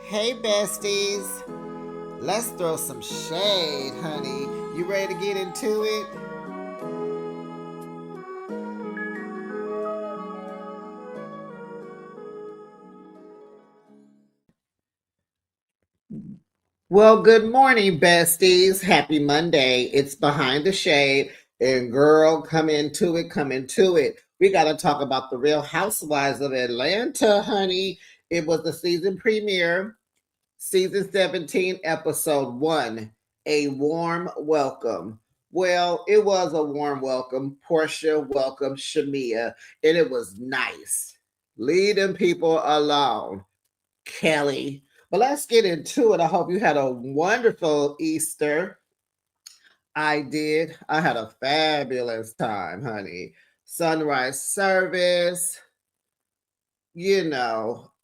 Hey besties, let's throw some shade, honey. You ready to get into it? Well, good morning, besties. Happy Monday. It's Behind the Shade. And girl, come into it, come into it. We got to talk about the Real Housewives of Atlanta, honey. It was the season premiere. Season 17, Episode 1, A Warm Welcome. Well, it was a warm welcome. Portia welcomed Shamia, and it was nice. Leave them people alone, Kelly. But let's get into it. I hope you had a wonderful Easter. I did. I had a fabulous time, honey. Sunrise service,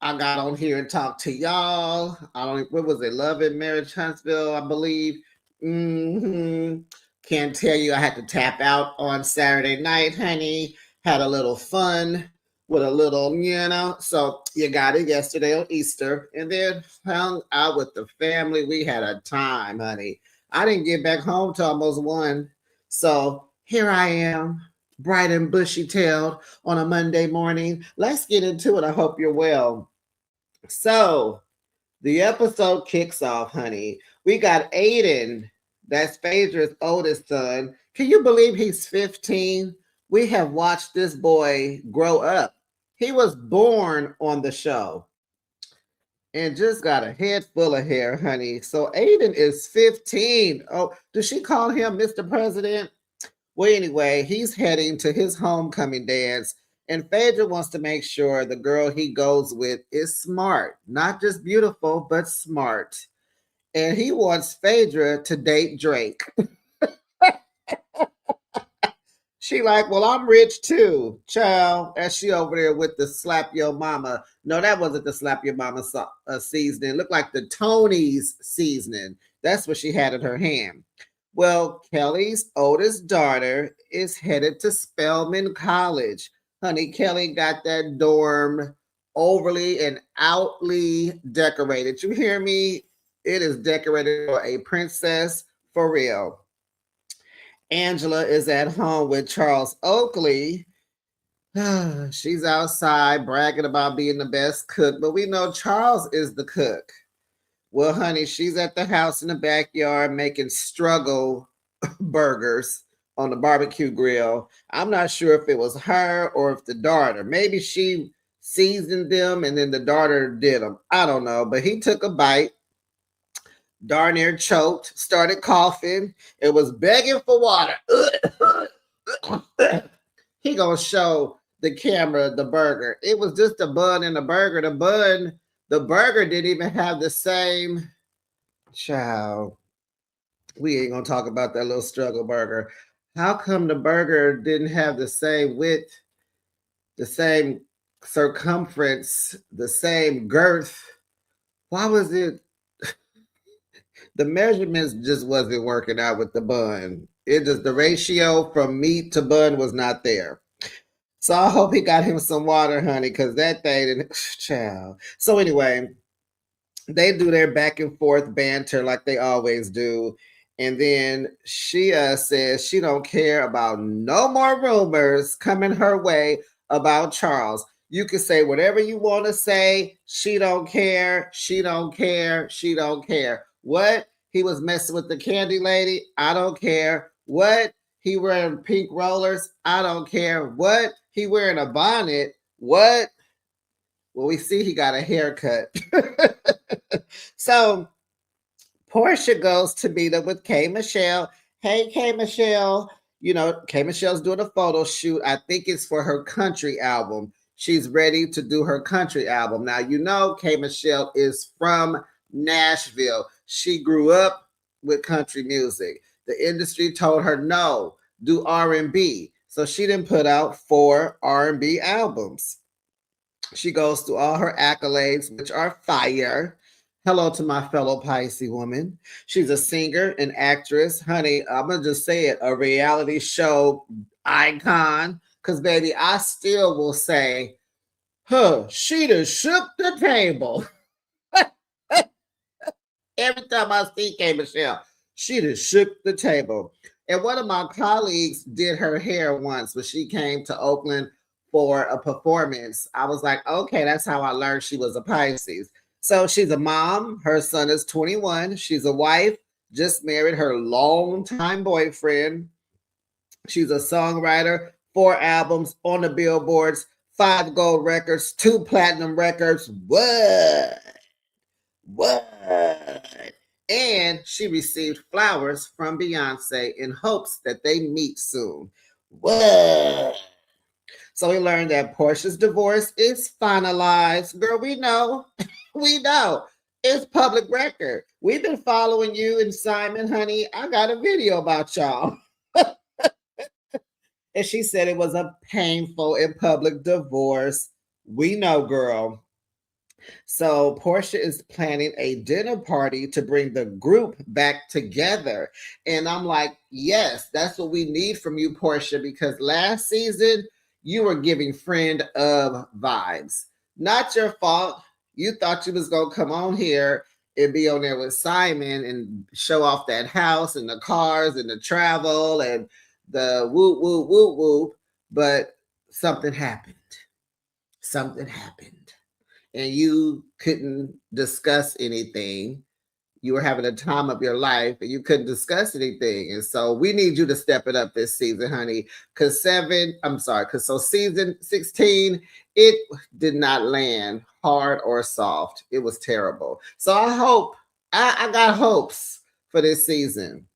I got on here and talked to y'all. I don't. What was it? Love and Marriage Huntsville, I believe. Can't tell you. I had to tap out on Saturday night, honey. Had a little fun with a little. So you got it yesterday on Easter, and then hung out with the family. We had a time, honey. I didn't get back home till almost 1. So here I am, bright and bushy tailed on a Monday morning. Let's get into it. I hope you're well. So, the episode kicks off, honey. We got Aiden, that's Phaedra's oldest son. Can you believe he's 15? We have watched this boy grow up. He was born on the show and just got a head full of hair, honey. So, Aiden is 15. Oh, does she call him Mr. President? Well, anyway, he's heading to his homecoming dance, and Phaedra wants to make sure the girl he goes with is smart, not just beautiful, but smart. And he wants Phaedra to date Drake. She like, well, I'm rich too, child. As she over there with the slap your mama. No, that wasn't the slap your mama seasoning. It looked like the Tony's seasoning. That's what she had in her hand. Well, Kelly's oldest daughter is headed to Spelman College. Honey, Kelly got that dorm overly and outly decorated. You hear me? It is decorated for a princess for real. Angela is at home with Charles Oakley. She's outside bragging about being the best cook, but we know Charles is the cook. Well, honey, she's at the house in the backyard making struggle burgers on the barbecue grill. I'm not sure if it was her or if the daughter. Maybe she seasoned them and then the daughter did them. I don't know, but he took a bite, darn near choked, started coughing. It was begging for water. He gonna show the camera the burger. It was just a bun and a burger. The burger didn't even have the same. Child, we ain't gonna talk about that little struggle burger. How come the burger didn't have the same width, the same circumference, the same girth? Why was it? The measurements just wasn't working out with the bun. It just the ratio from meat to bun was not there. So I hope he got him some water, honey, because that thing didn't. Child. So anyway, they do their back and forth banter like they always do. And then she says she don't care about no more rumors coming her way about Charles. You can say whatever you want to say. She don't care. She don't care. She don't care. What? He was messing with the candy lady? I don't care. What? He wearing pink rollers? I don't care. What? He wearing a bonnet? What? Well, we see he got a haircut. So Portia goes to meet up with K. Michelle. Hey, K. Michelle. K. Michelle's doing a photo shoot. I think it's for her country album. She's ready to do her country album. Now, K. Michelle is from Nashville. She grew up with country music. The industry told her no, do R&B. So she didn't put out 4 R&B albums. She goes through all her accolades, which are fire. Hello to my fellow Pisces woman. She's a singer, an actress. Honey, I'm going to just say it, a reality show icon. Because, baby, I still will say, she done shook the table. Every time I see K Michelle, she just shook the table. And one of my colleagues did her hair once when she came to Oakland for a performance. I was like, okay, that's how I learned she was a Pisces. So she's a mom. Her son is 21. She's a wife, just married her longtime boyfriend. She's a songwriter, 4 albums on the billboards, 5 gold records, 2 platinum records. What? What? And she received flowers from Beyonce in hopes that they meet soon. What? So we learned that Portia's divorce is finalized. Girl, we know. We know. It's public record. We've been following you and Simon, honey. I got a video about y'all. And she said it was a painful and public divorce. We know, girl. So Portia is planning a dinner party to bring the group back together. And I'm like, yes, that's what we need from you, Portia, because last season you were giving friend of vibes. Not your fault. You thought you was gonna come on here and be on there with Simon and show off that house and the cars and the travel and the whoop whoop whoop whoop. But something happened. Something happened and you couldn't discuss anything. You were having a time of your life and you couldn't discuss anything. And so we need you to step it up this season, honey. Because season 16, it did not land hard or soft. It was terrible. So I got hopes for this season.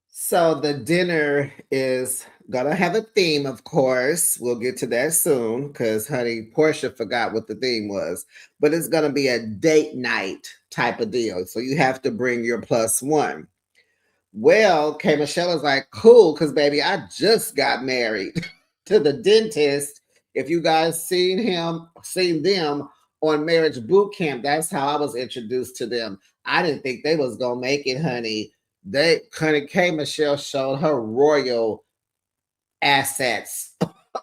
So the dinner is gonna have a theme, of course. We'll get to that soon because, honey, Portia forgot what the theme was. But it's gonna be a date night type of deal. So you have to bring your plus one. Well, K Michelle is like, cool, because baby, I just got married to the dentist. If you guys seen them on marriage boot camp, that's how I was introduced to them. I didn't think they was gonna make it, honey. K Michelle showed her royal assets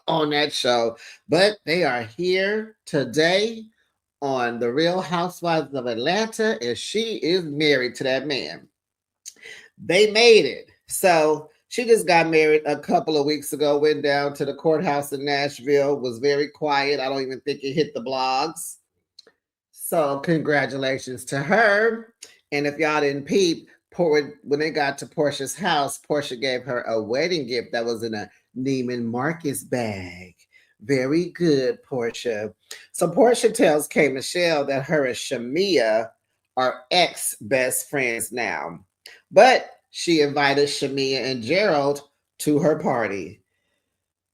on that show, but they are here today on The Real Housewives of Atlanta, and she is married to that man. They made it. So she just got married a couple of weeks ago, went down to the courthouse in Nashville, was very quiet. I don't even think it hit the blogs. So congratulations to her. And if y'all didn't peep, when they got to Portia's house, Portia gave her a wedding gift that was in a Neiman Marcus bag. Very good, Portia. So Portia tells K Michelle that her and Shamia are ex best friends now. But she invited Shamia and Gerald to her party.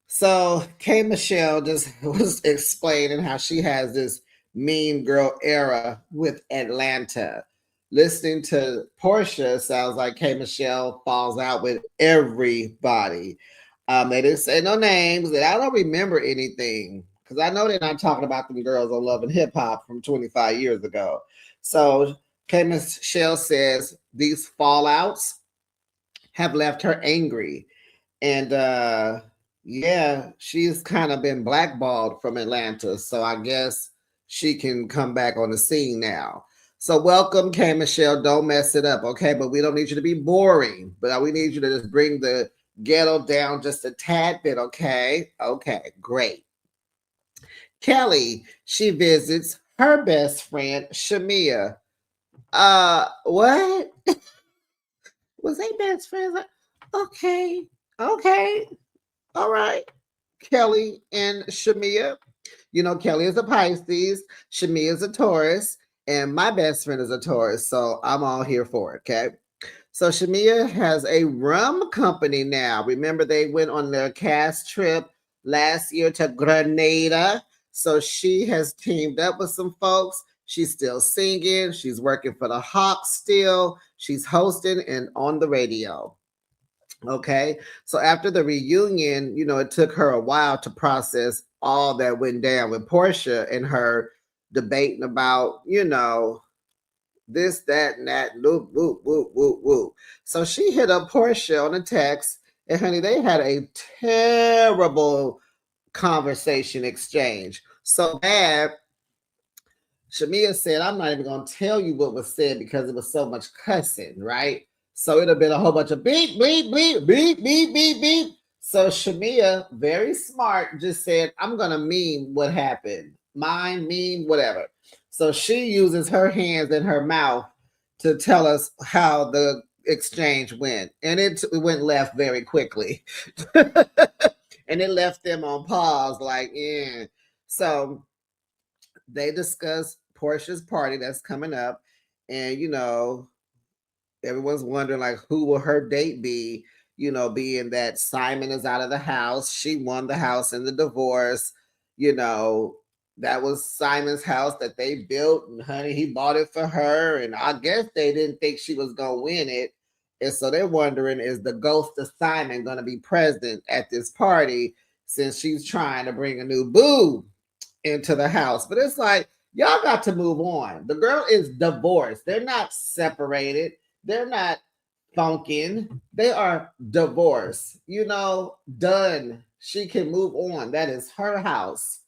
So K Michelle just was explaining how she has this mean girl era with Atlanta. Listening to Portia sounds like K Michelle falls out with everybody. They didn't say no names, and I don't remember anything because I know they're not talking about them girls on Love and Hip Hop from 25 years ago. So K Michelle says these fallouts have left her angry. And yeah, she's kind of been blackballed from Atlanta. So I guess she can come back on the scene now. So welcome, K Michelle. Don't mess it up, okay? But we don't need you to be boring. But we need you to just bring the ghetto down just a tad bit, okay? Okay, great. Kelly, she visits her best friend, Shamia. What? Was they best friends? Okay, okay, all right. Kelly and Shamia. You know, Kelly is a Pisces, Shamia is a Taurus, and my best friend is a Taurus. So I'm all here for it, okay? So Shamia has a rum company now. Remember, they went on their cast trip last year to Grenada. So she has teamed up with some folks. She's still singing. She's working for the Hawks still. She's hosting and on the radio. Okay. So after the reunion, you know, it took her a while to process all that went down with Portia and her debating about, you know, this, that, and that, whoop, whoop, whoop, whoop, whoop. So she hit up Portia on a text, and honey, they had a terrible conversation exchange. So bad Shamia said, I'm not even going to tell you what was said because it was so much cussing, right? So it'd have been a whole bunch of beep, beep, beep, beep, beep, beep, beep. So Shamia, very smart, just said, I'm going to meme what happened. Mine, meme, whatever. So she uses her hands and her mouth to tell us how the exchange went. And it went left very quickly. And it left them on pause, like, yeah. So they discuss Portia's party that's coming up, and everyone's wondering like who will her date be. Being that Simon is out of the house, she won the house in the divorce. You know, that was Simon's house that they built, and honey, he bought it for her, and I guess they didn't think she was gonna win it. And so they're wondering, is the ghost of Simon gonna be present at this party since she's trying to bring a new boo into the house? But it's like, y'all got to move on. The girl is divorced. They're not separated. They're not funking. They are divorced. Done. She can move on. That is her house.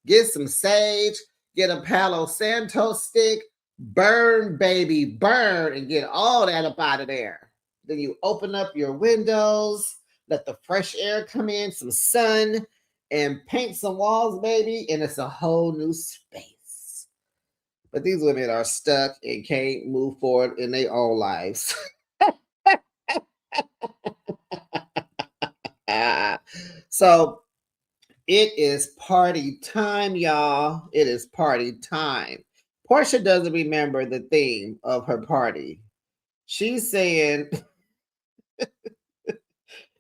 Get some sage, get a Palo Santo stick, burn, baby, burn, and get all that up out of there. Then you open up your windows, let the fresh air come in, some sun, and paint some walls, baby, and it's a whole new space. But these women are stuck and can't move forward in their own lives. So it is party time, y'all. It is party time. Portia doesn't remember the theme of her party. She's saying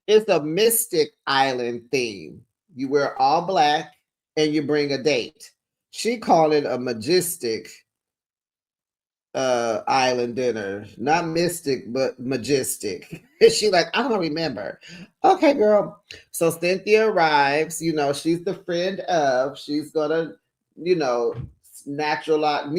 it's a Mystic Island theme. You wear all black and you bring a date. She called it a majestic island dinner. Not mystic, but majestic. She like, I don't remember. Okay, girl. So Cynthia arrives, she's the friend of, she's gonna, you know, neutralize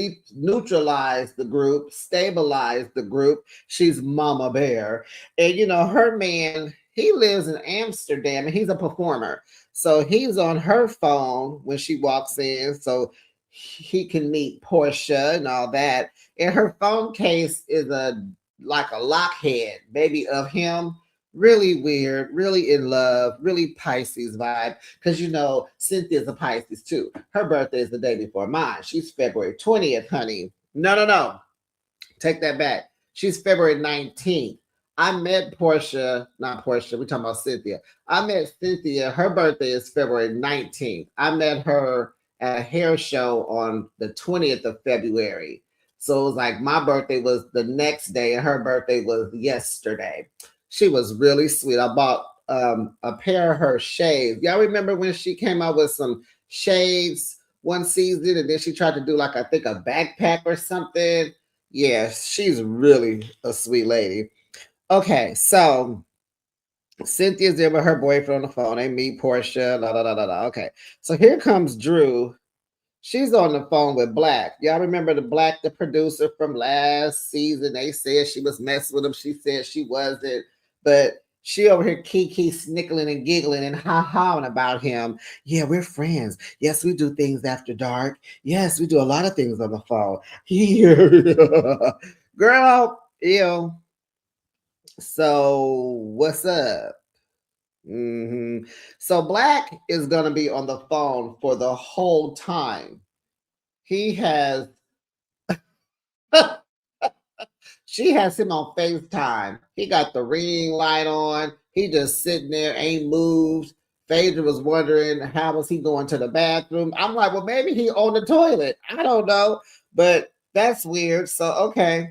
the group, stabilize the group. She's Mama Bear. And her man, he lives in Amsterdam and he's a performer. So he's on her phone when she walks in. So he can meet Portia and all that. And her phone case is like a lockhead, maybe of him. Really weird, really in love, really Pisces vibe. Because Cynthia's a Pisces too. Her birthday is the day before mine. She's February 20th, honey. No. Take that back. She's February 19th. I met Portia, not Portia, we're talking about Cynthia. I met Cynthia, her birthday is February 19th. I met her at a hair show on the 20th of February. So it was like my birthday was the next day and her birthday was yesterday. She was really sweet. I bought a pair of her shades. Y'all remember when she came out with some shades one season and then she tried to do like, I think, a backpack or something? Yeah, she's really a sweet lady. Okay, so Cynthia's there with her boyfriend on the phone. They meet Portia. La, la, la, la, la. Okay, so here comes Drew. She's on the phone with Black. Y'all remember the producer from last season? They said she was messing with him. She said she wasn't, but she over here kiki snickling and giggling and ha-haing about him. Yeah, we're friends. Yes, we do things after dark. Yes, we do a lot of things on the phone. Girl, ew. So what's up? So Black is going to be on the phone for the whole time. He has, she has him on FaceTime. He got the ring light on. He just sitting there, ain't moved. Phaedra was wondering how was he going to the bathroom. I'm like, well, maybe he on the toilet. I don't know, but that's weird. So, okay.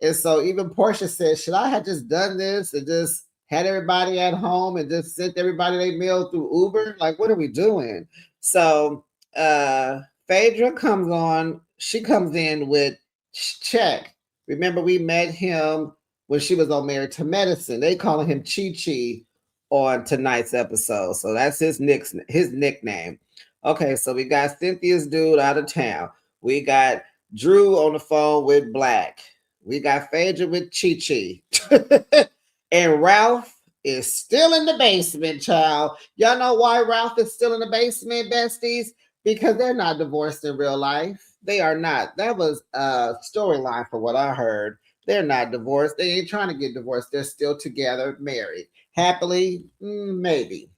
And so even Portia said, should I have just done this and just had everybody at home and just sent everybody their mail through Uber? Like, what are we doing? So Phaedra comes on. She comes in with Check. Remember, we met him when she was on Married to Medicine. They calling him Chi Chi on tonight's episode. So that's his nickname. Okay, so we got Cynthia's dude out of town. We got Drew on the phone with Black. We got Phaedra with Chi Chi. And Ralph is still in the basement, child. Y'all know why Ralph is still in the basement, besties? because they're not divorced in real life. They are not. That was a storyline for what I heard. They're not divorced. They ain't trying to get divorced. They're still together, married. Happily, maybe.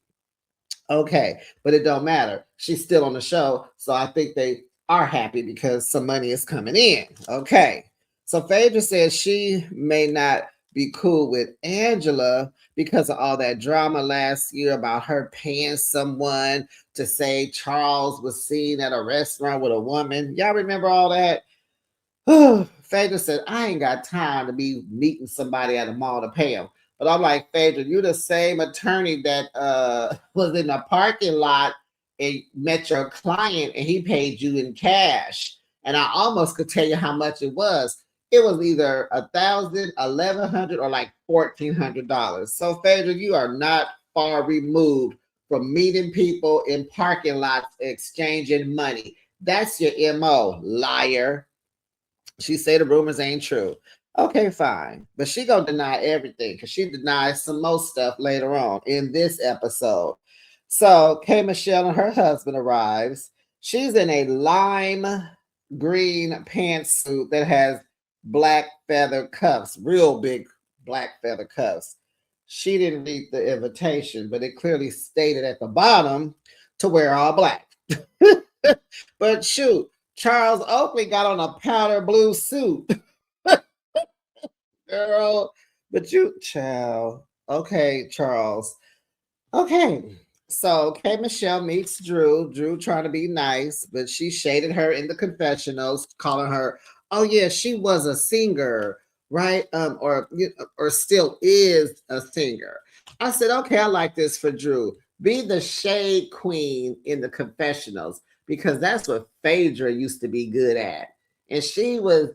Okay, but it don't matter. She's still on the show, so I think they are happy because some money is coming in. Okay, so Phaedra says she may not be cool with Angela because of all that drama last year about her paying someone to say Charles was seen at a restaurant with a woman. Y'all remember all that? Phaedra said, I ain't got time to be meeting somebody at a mall to pay them. But I'm like, Phaedra, you the same attorney that was in the parking lot and met your client and he paid you in cash. And I almost could tell you how much it was. It was either 1,000, 1,100, or like $1,400. So Phaedra, you are not far removed from meeting people in parking lots, exchanging money. That's your MO, liar. She say the rumors ain't true. Okay, fine. But she gonna deny everything because she denies some more stuff later on in this episode. So K Michelle and her husband arrives. She's in a lime green pantsuit that has black feather cuffs, real big black feather cuffs. She didn't read the invitation, but it clearly stated at the bottom to wear all black. But shoot, Charles Oakley got on a powder blue suit. Girl, but you, child. Okay, Charles. Okay. So K Michelle meets Drew. Drew trying to be nice, but she shaded her in the confessionals, calling her, oh yeah, she was a singer, right? Or still is a singer. I said, okay, I like this for Drew. Be the shade queen in the confessionals because that's what Phaedra used to be good at. And she was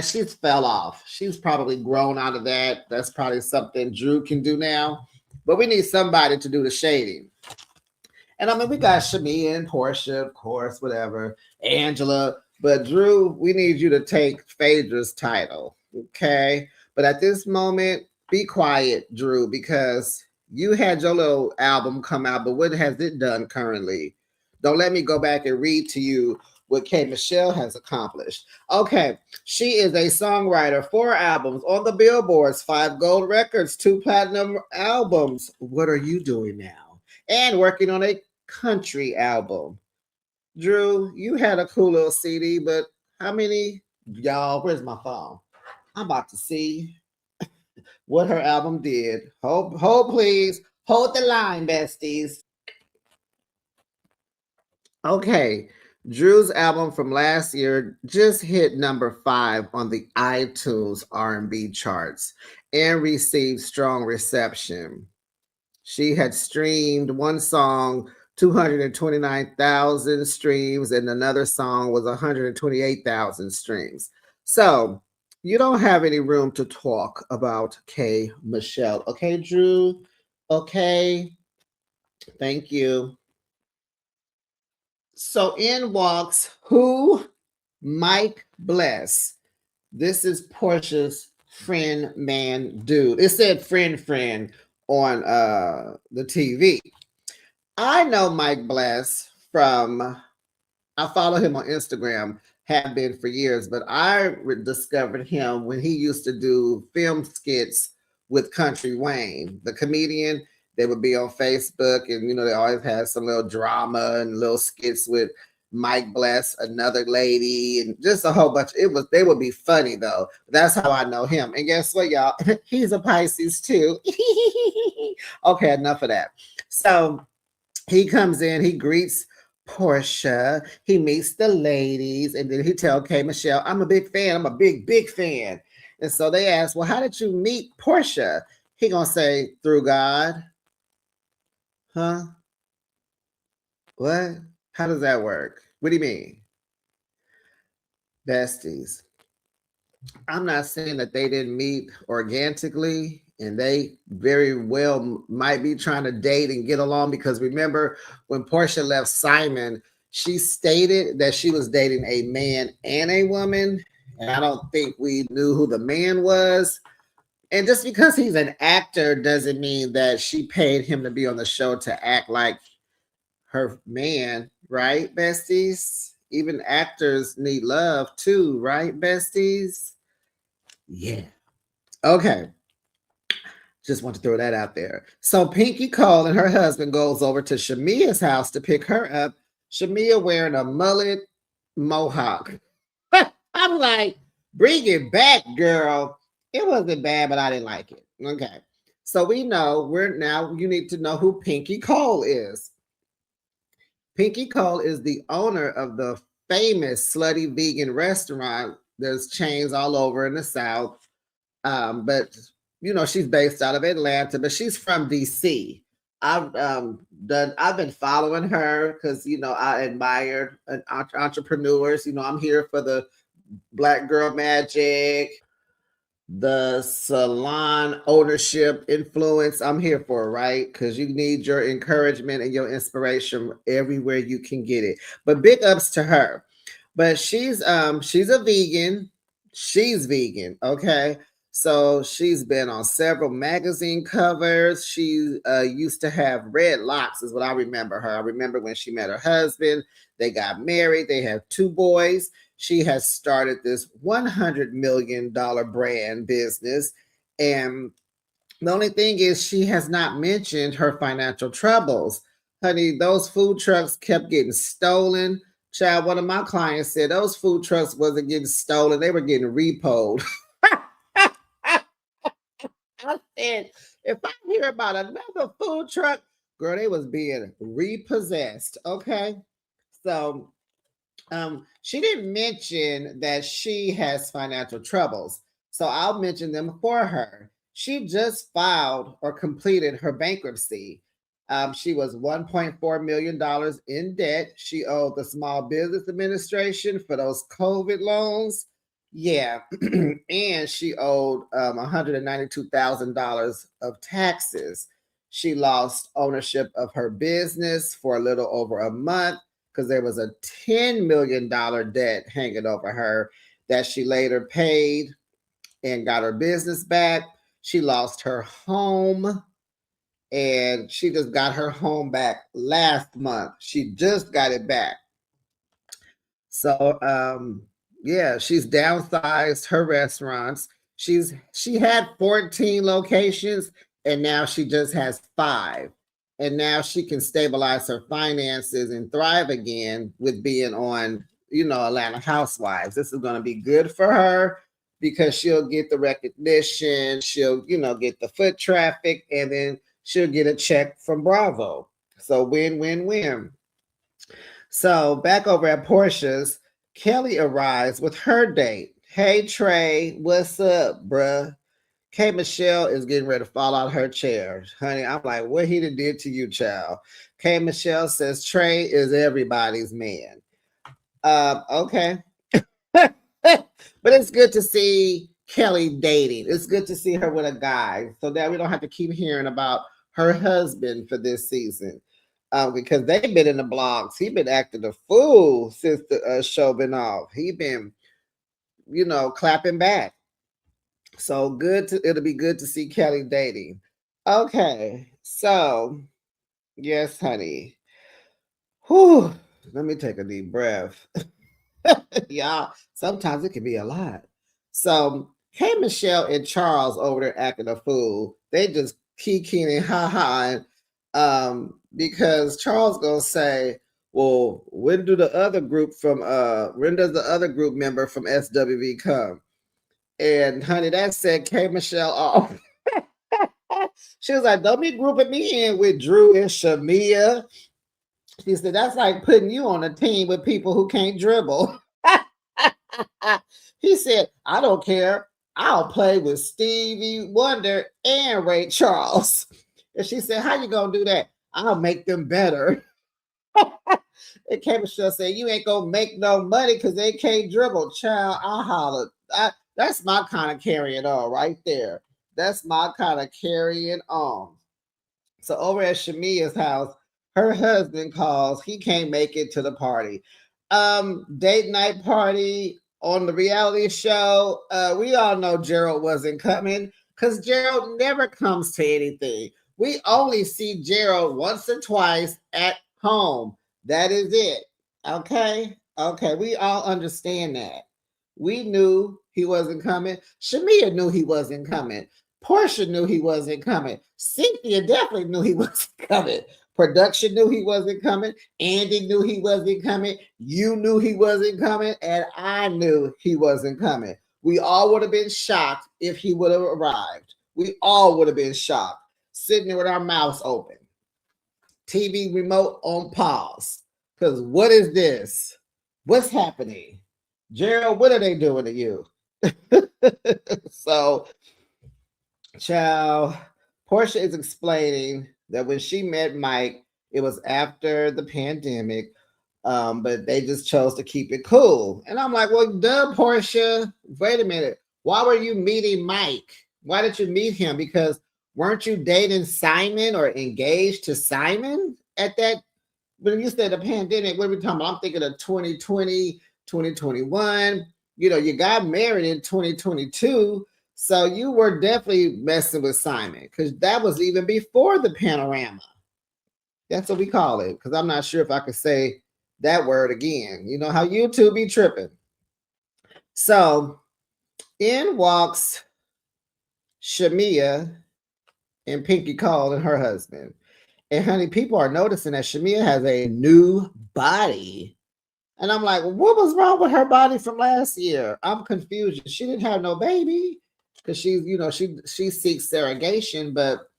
she's fell off. She's probably grown out of that. That's probably something Drew can do now. But we need somebody to do the shading. And I mean, we got Shamia and Portia, of course, whatever, Angela. But Drew, we need you to take Phaedra's title. Okay. But at this moment, be quiet, Drew, because you had your little album come out, but what has it done currently? Don't let me go back and read to you what K Michelle has accomplished. Okay, she is a songwriter, 4 albums on the billboards, 5 gold records, 2 platinum albums. What are you doing now? And working on a country album. Drew, you had a cool little CD, but how many? Y'all, where's my phone? I'm about to see what her album did. Hold, please. Hold the line, besties. Okay, Drew's album from last year just hit number 5 on the iTunes R&B charts and received strong reception. She had streamed one song 229,000 streams and another song was 128,000 streams. So, you don't have any room to talk about K Michelle. Okay, Drew? Okay. Thank you. So in walks who? Mike Bless. This is Portia's friend, man, dude. It said friend on the TV. I know Mike Bless from, I follow him on Instagram, have been for years, but I discovered him when he used to do film skits with Country Wayne, the comedian. They would be on Facebook, and they always had some little drama and little skits with Mike Bless, another lady, and just a whole bunch. They would be funny though. That's how I know him. And guess what, y'all? He's a Pisces too. Okay, enough of that. So he comes in, he greets Portia, he meets the ladies, and then he tell K Michelle, I'm a big fan. I'm a big fan. And so they ask, well, how did you meet Portia? He gonna say, through God. Huh? What? How does that work? What do you mean? Besties. I'm not saying that they didn't meet organically, and they very well might be trying to date and get along, because remember when Portia left Simon, she stated that she was dating a man and a woman, and I don't think we knew who the man was. And just because he's an actor doesn't mean that she paid him to be on the show to act like her man. right, besties? Even actors need love too, right, besties? Yeah. Okay. Just want to throw that out there. So Pinky Cole and her husband goes over to Shamia's house to pick her up. Shamia wearing a mullet mohawk. I'm like, bring it back, girl. It wasn't bad, but I didn't like it. Okay. So we know you need to know who Pinky Cole is. Pinky Cole is the owner of the famous Slutty Vegan restaurant. There's chains all over in the South. But she's based out of Atlanta, but she's from DC. I've been following her because I admire entrepreneurs. I'm here for the Black Girl Magic, the salon ownership influence. I'm here for it, right? Because you need your encouragement and your inspiration everywhere you can get it. But big ups to her. But she's a vegan. She's vegan, okay? So she's been on several magazine covers. She used to have red locks, is what I remember her. I remember when she met her husband. They got married. They have 2 boys. She has started this $100 million brand business. And the only thing is, she has not mentioned her financial troubles. Honey, those food trucks kept getting stolen. Child, one of my clients said those food trucks wasn't getting stolen, they were getting repoed. I said, if I hear about another food truck, girl, they was being repossessed. Okay. So she didn't mention that she has financial troubles. So I'll mention them for her. She just filed or completed her bankruptcy. She was $1.4 million in debt. She owed the Small Business Administration for those COVID loans. Yeah. And she owed $192,000 of taxes. She lost ownership of her business for a little over a month because there was a $10 million debt hanging over her that she later paid and got her business back. She lost her home, and she just got her home back last month. She just got it back. So yeah, she's downsized her restaurants. She had 14 locations, and now she just has 5. And now she can stabilize her finances and thrive again with being on, Atlanta Housewives. This is going to be good for her because she'll get the recognition, she'll, get the foot traffic, and then she'll get a check from Bravo. So win, win, win. So back over at Portia's, Kelly arrives with her date. Hey Trey, what's up, bruh? K Michelle is getting ready to fall out of her chair. Honey, I'm like, what he did to you, child? K Michelle says Trey is everybody's man. Okay. But it's good to see Kelly dating. It's good to see her with a guy so that we don't have to keep hearing about her husband for this season. Because they've been in the blogs. He been acting a fool since the show been off. He been, clapping back. So it'll be good to see Kelly dating. Okay, so yes, honey. Whew, let me take a deep breath. Y'all, sometimes it can be a lot. So K Michelle and Charles over there acting a fool. They just kikiing and ha ha, because Charles gonna say, well, when does the other group member from SWV come? And honey, that set K Michelle off. She was like, don't be grouping me in with Drew and Shamia. She said, that's like putting you on a team with people who can't dribble. He said, I don't care. I'll play with Stevie Wonder and Ray Charles. And she said, how you gonna do that? I'll make them better. And K Michelle said, you ain't gonna make no money because they can't dribble. Child, I hollered. That's my kind of carrying on right there. That's my kind of carrying on. So over at Shamia's house, her husband calls. He can't make it to the party. Date night party on the reality show. We all know Gerald wasn't coming because Gerald never comes to anything. We only see Gerald once or twice at home. That is it. Okay. Okay. We all understand that. We knew he wasn't coming. Shamia knew he wasn't coming. Portia knew he wasn't coming. Cynthia definitely knew he wasn't coming. Production knew he wasn't coming. Andy knew he wasn't coming. You knew he wasn't coming. And I knew he wasn't coming. We all would have been shocked if he would have arrived. We all would have been shocked, sitting there with our mouths open. TV remote on pause. Because what is this? What's happening? Gerald, what are they doing to you? So, child, Portia is explaining that when she met Mike, it was after the pandemic, but they just chose to keep it cool. And I'm like, well, duh, Portia, wait a minute. Why were you meeting Mike? Why did you meet him? Because weren't you dating Simon or engaged to Simon at that? When you said the pandemic, what are we talking about? I'm thinking of 2020, 2021. You know, you got married in 2022. So you were definitely messing with Simon because that was even before the panorama. That's what we call it. Because I'm not sure if I could say that word again. You know how YouTube be tripping. So in walks Shamia and Pinky Cole and her husband. And honey, people are noticing that Shamia has a new body. And I'm like, what was wrong with her body from last year? I'm confused. She didn't have no baby because she's, you know, she seeks surrogation, but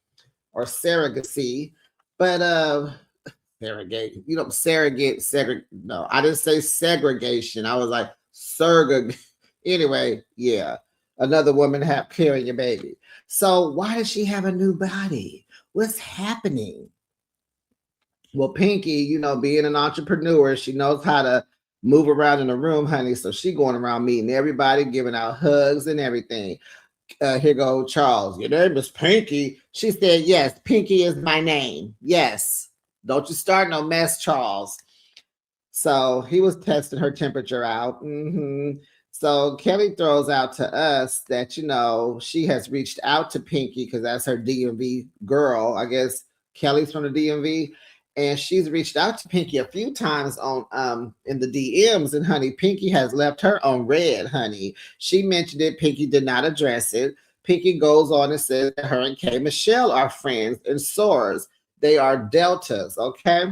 or surrogacy, but surrogate, you know, no, I didn't say segregation. I was like surrogate. Anyway, yeah. Another woman carrying your baby. So why does she have a new body? What's happening? Well, Pinky, you know, being an entrepreneur, she knows how to move around in the room, honey. So she going around meeting everybody, giving out hugs and everything. Here go Charles. Your name is Pinky. She said, yes, Pinky is my name. Yes. Don't you start no mess, Charles. So he was testing her temperature out. So Kelly throws out to us that, you know, she has reached out to Pinky because that's her DMV girl. I guess Kelly's from the DMV. And she's reached out to Pinky a few times on in the DMs, and honey, Pinky has left her on red, honey. She mentioned it, Pinky did not address it. Pinky goes on and says that her and K. Michelle are friends and soars. They are deltas, okay?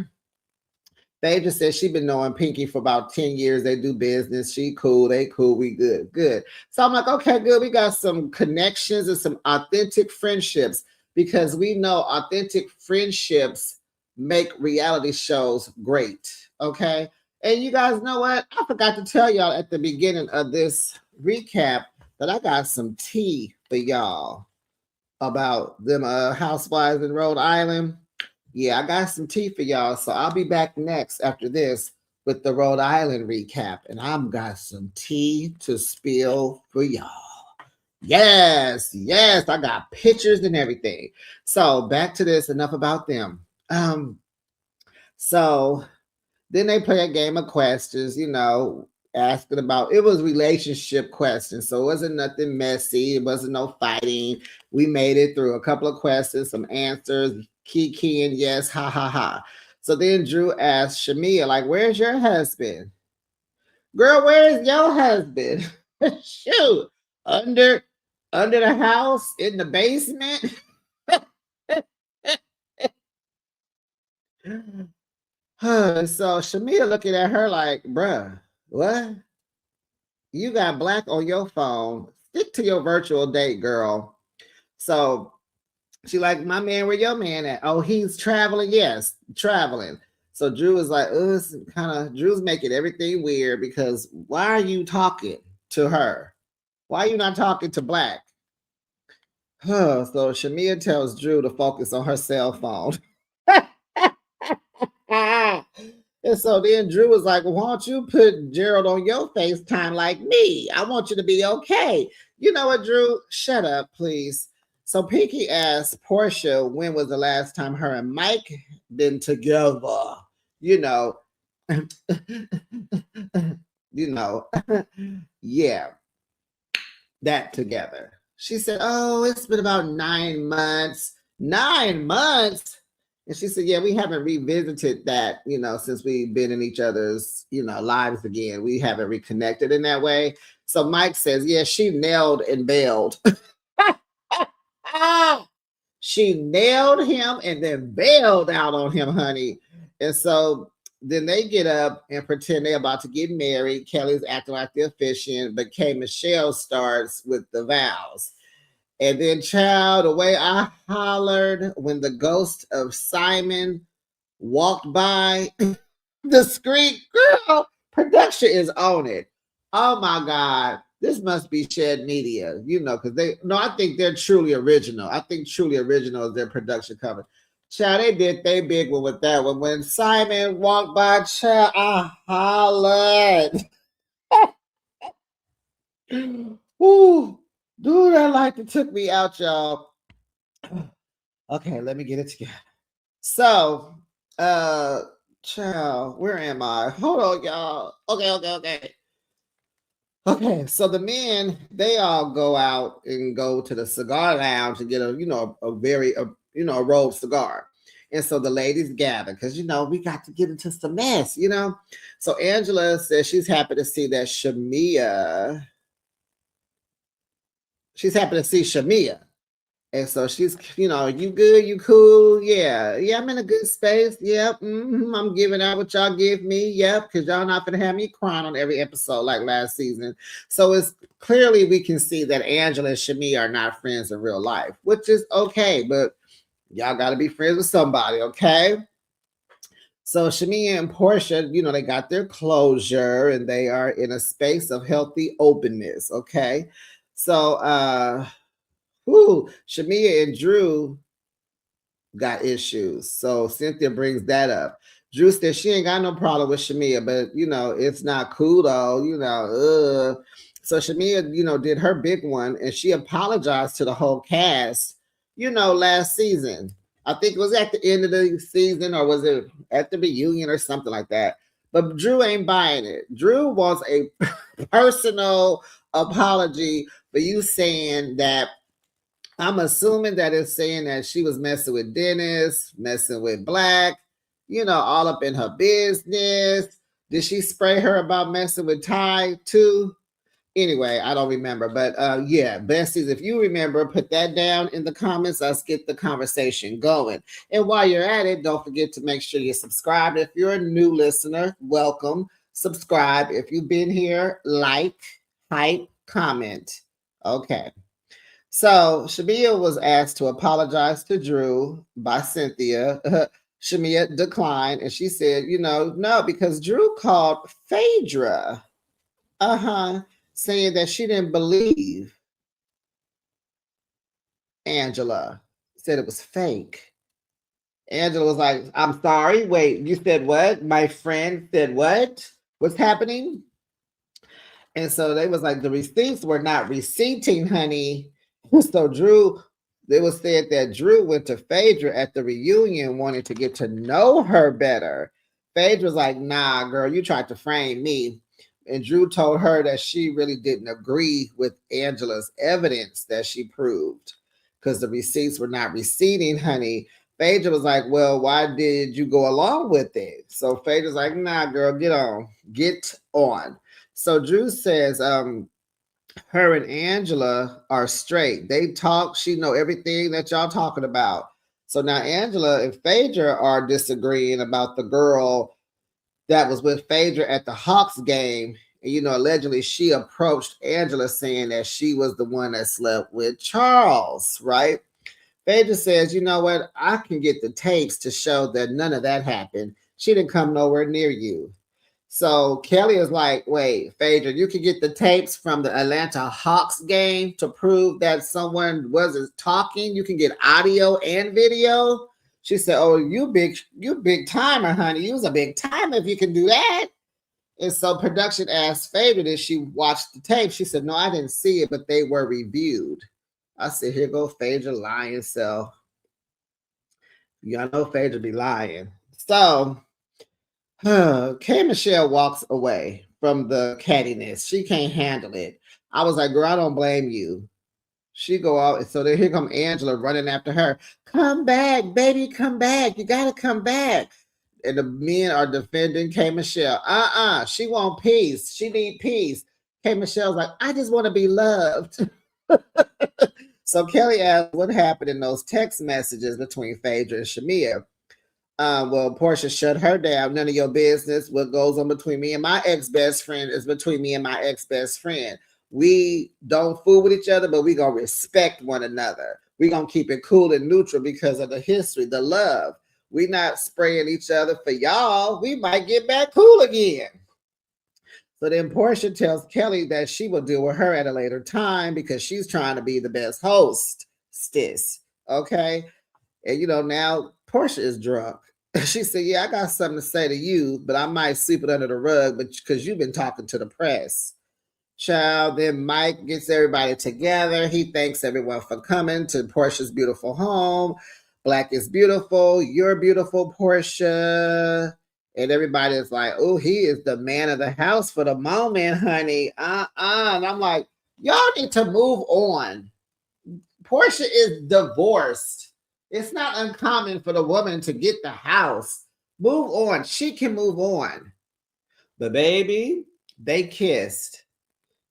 They just said she been knowing Pinky for about 10 years. They do business. She cool. They cool. We good. Good. So I'm like, okay, good. We got some connections and some authentic friendships because we know authentic friendships make reality shows great. Okay. And you guys know what? I forgot to tell y'all at the beginning of this recap that I got some tea for y'all about them housewives in Rhode Island. Yeah, I got some tea for y'all. So I'll be back next after this with the Rhode Island recap. And I've got some tea to spill for y'all. Yes, yes, I got pictures and everything. So back to this, enough about them. So then they play a game of questions, you know, asking about it was relationship questions. So it wasn't nothing messy, it wasn't no fighting. We made it through a couple of questions, some answers, key and yes, ha ha ha. So then Drew asked Shamia, like, where's your husband? Girl, where's your husband? Shoot, under the house in the basement. So Shamia looking at her like, bruh, what? You got black on your phone. Stick to your virtual date, girl. So she like, my man, where your man at? Oh, he's traveling. Yes, traveling. So Drew is like, oh, it's kind of Drew's making everything weird because why are you talking to her? Why are you not talking to Black? So Shamia tells Drew to focus on her cell phone. And so then Drew was like, well, why don't you put Gerald on your FaceTime like me? I want you to be okay. You know what, Drew? Shut up, please. So Pinky asked Portia when was the last time her and Mike been together. You know, you know, yeah, that together. She said, oh, it's been about 9 months. 9 months? And she said, yeah, we haven't revisited that, since we've been in each other's, lives again. We haven't reconnected in that way. So Mike says, yeah, she nailed and bailed. She nailed him and then bailed out on him, honey. And so then they get up and pretend they're about to get married. Kelly's acting like the officiant, but K Michelle starts with the vows. And then, child, the way I hollered when the ghost of Simon walked by the screen, girl, production is on it. Oh my God. This must be Shed Media, because I think they're truly original. I think truly original is their production cover. Child, they did they big one with that one. When Simon walked by, child, I hollered. Ooh, dude, that like it took me out, y'all. Okay, let me get it together. So, child, where am I? Hold on, y'all. Okay. Okay, so the men, they all go out and go to the cigar lounge and get a rolled cigar. And so the ladies gather because, we got to get into some mess. So Angela says she's happy to see that she's happy to see Shamia. And so she's, you good, you cool, yeah, I'm in a good space, yep, I'm giving out what y'all give me, yep, because y'all not gonna have me crying on every episode like last season. So it's clearly we can see that Angela and Shamia are not friends in real life, which is okay, but y'all got to be friends with somebody, okay? So Shamia and Portia, they got their closure and they are in a space of healthy openness, okay? So Shamia and Drew got issues. So Cynthia brings that up. Drew says she ain't got no problem with Shamia, but it's not cool though. So Shamia, did her big one and she apologized to the whole cast, last season. I think it was at the end of the season or was it at the reunion or something like that. But Drew ain't buying it. Drew wants a personal apology for you saying that. I'm assuming that it's saying that she was messing with Dennis, messing with Black, all up in her business. Did she spray her about messing with Ty too? Anyway, I don't remember. But yeah, besties, if you remember, put that down in the comments. Let's get the conversation going. And while you're at it, don't forget to make sure you're subscribed. If you're a new listener, welcome. Subscribe. If you've been here, like, hype, comment. Okay. So Shamia was asked to apologize to Drew by Cynthia. Shamia declined and she said, no, because Drew called Phaedra, saying that she didn't believe Angela, said it was fake. Angela was like, I'm sorry, wait, you said what? My friend said what? What's happening? And so they was like, the receipts were not receipting, honey. So it was said that Drew went to Phaedra at the reunion wanting to get to know her better. Phaedra was like, nah, girl, you tried to frame me. And Drew told her that she really didn't agree with Angela's evidence that she proved because the receipts were not receipting, honey. Phaedra was like, well, why did you go along with it? So Phaedra's like, nah, girl, get on. So Drew says, her and Angela are straight. They talk. She know everything that y'all talking about. So now Angela and Phaedra are disagreeing about the girl that was with Phaedra at the Hawks game. And, allegedly she approached Angela saying that she was the one that slept with Charles, right? Phaedra says, you know what? I can get the tapes to show that none of that happened. She didn't come nowhere near you. So Kelly is like, wait, Phaedra, you can get the tapes from the Atlanta Hawks game to prove that someone wasn't talking. You can get audio and video. She said, oh, you big timer, honey. You was a big timer if you can do that. And so production asked Phaedra, did she watch the tape? She said, no, I didn't see it, but they were reviewed. I said, here go Phaedra lying self. Y'all know Phaedra be lying. So K Michelle walks away from the cattiness. She can't handle it. I was like, girl, I don't blame you. She go out, so then here come Angela running after her. Come back, baby, come back. You gotta come back. And the men are defending K Michelle. She want peace. She need peace. K Michelle's like, I just want to be loved. So Kelly asked what happened in those text messages between Phaedra and Shamia. Well, Portia shut her down. None of your business. What goes on between me and my ex-best friend is between me and my ex-best friend. We don't fool with each other, but we gonna respect one another. We gonna keep it cool and neutral because of the history, the love. We not spraying each other for y'all. We might get back cool again. So then Portia tells Kelly that she will deal with her at a later time because she's trying to be the best hostess. Okay. And now Portia is drunk. She said, yeah, I got something to say to you, but I might sweep it under the rug, but because you've been talking to the press. Child, then Mike gets everybody together. He thanks everyone for coming to Portia's beautiful home. Black is beautiful. You're beautiful, Portia. And everybody is like, oh, he is the man of the house for the moment, honey. And I'm like, y'all need to move on. Portia is divorced. It's not uncommon for the woman to get the house. Move on. She can move on. The baby, they kissed.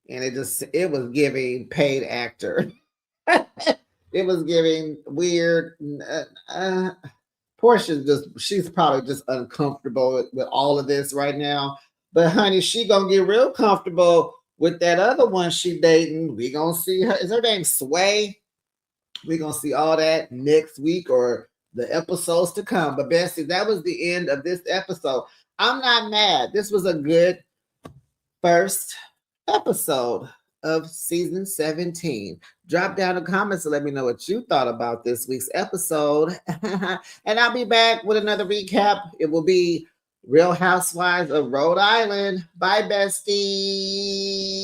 And it was giving paid actor. It was giving weird. She's probably just uncomfortable with all of this right now. But honey, she gonna get real comfortable with that other one she dating. We gonna see her. Is her name Sway? We're going to see all that next week or the episodes to come. But Bessie, that was the end of this episode. I'm not mad. This was a good first episode of season 17. Drop down the comments and let me know what you thought about this week's episode. And I'll be back with another recap. It will be Real Housewives of Rhode Island. Bye, bestie.